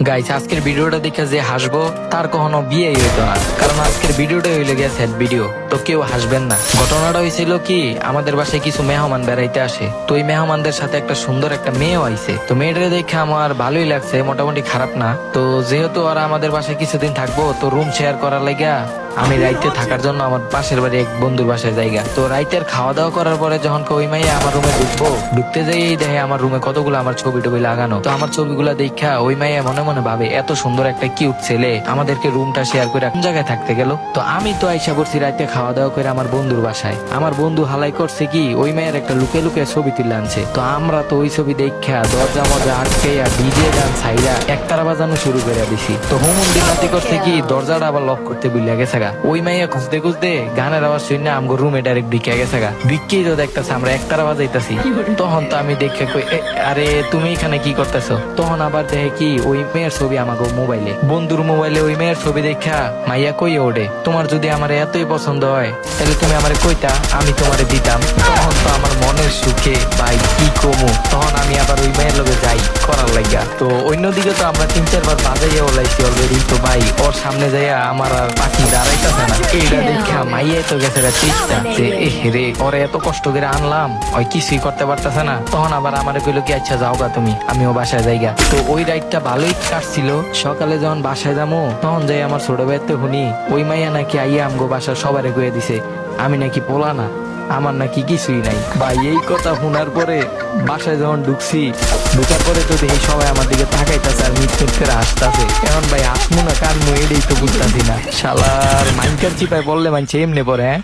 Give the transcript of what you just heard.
Guys, আজকের ভিডিওটা দেখে যে হাসবো তার কখনো বিয়েই হইতো না, কারণ আজকের ভিডিওটা হইলে গিয়ে স্যাড ভিডিও, তো কেউ হাসবেন না। ঘটনাটা হয়েছিল কি, আমাদের বাসায় কিছু মেহমান বেড়াইতে আসে, তো ওই মেহমানদের সাথে একটা সুন্দর একটা মেয়েও আইছে। তো মেয়েটা দেখে আমার ভালোই লাগছে, মোটামুটি খারাপ না। তো যেহেতু ওরা আমাদের বাসায় কিছুদিন থাকবো, তো রুম শেয়ার করার লাগা আমি রাইতে থাকার জন্য আমার পাশের বাড়ি এক বন্ধুর বাসায় জায়গা। তো রাইতের খাওয়া দাওয়া করার পরে যখন ওই মাইয়া আমার রুমে ঢুকবো, ঢুকতে যাই দেখে আমার রুমে কতগুলো আমার ছবি টবি লাগানো। তো আমার ছবিগুলা দেখা ওই মাইয়া মনে মনে ভাবে, এত সুন্দর একটা কিউট ছেলে আমাদেরকে রুমটা শেয়ার করে কোন জায়গায় থাকতে গেল। তো আমি তো আইসা পড়ছি রাইতে খাওয়া দাওয়া করে আমার বন্ধুর বাসায়। আমার বন্ধু হালাই করছে কি, ওই মায়ের একটা লুকে লুকে ছবি তুলে আনছে। তো আমরা তো ওই ছবি দেখা দরজা মধ্যে আটকে ডিজে গান ছাইরা একতারা বাজানো শুরু করে দিছি। তো হুমুন্দির নাতি করছে কি, দরজাটা আবার লক করতে ভুলে গেছে গা। ওই মাইয়া খুঁজতে খুঁজতে গানের আওয়াজ শুনে আমগো রুমে ডাইরেক্ট ঢুকে গেছে গা। ঢুকেই তো দেখতেছে আমরা একতারা বাজাইতেছি। তখন তো আমি দেখে কই, আরে তুমি এখানে কি করতেছো? তখন আবার দেখে কি, ওই মেয়ের ছবি আমাকে মোবাইলে, বন্ধুর মোবাইলে ওই মেয়ের ছবি দেখা মাইয়া কই ওঠে, তোমার যদি আমার এতই পছন্দ হয় তাহলে তুমি আমারে কইতা, আমি তোমারে দিতাম। তখন তো আমার মনের সুখে ভাই কি কমু, তখন আমি আবার ওই মেয়ের লগে যাই করার লাগা। তো অন্যদিকে তো আমরা 3-4 বার বাজাইয়া ওলাইছি অলরেডি। তো ভাই ওর সামনে যাইয়া আমার আর পাখি দাঁড়াইতেছে না। এইটা দেখা মাইয়া তো গেছে চেষ্টা যে রে, ওরে এত কষ্ট করে আনলাম, ওই কিছুই করতে পারতেছে না। তখন আবার আমারে কইলো কি, আচ্ছা যাও গা তুমি, আমিও বাসায় যাইগা। তো ওই রাইডটা ভালোই কাটছিল। সকালে যখন বাসায় যাবো তখন যাই আমার ছোট ভাইতে শুনি ওই মাইয়া নাকি আইয়া আমগো বাসার সবারে কয়ে দিছে আমি নাকি পোলা না, আমার নাকি কিছুই নাই। ভাই এই কথা শোনার পরে বাসায় যখন ঢুকছি, ঢুকার পরে তো দেখি সবাই আমার দিকে তাকাইতেছে আর মিট মিট করে আসতেছে। এখন ভাই আসমু না কানমু এটাই তো বুঝতেছি না। শালার মাইনকার চিপায় বললে মানছে এমনি পরে, হ্যাঁ।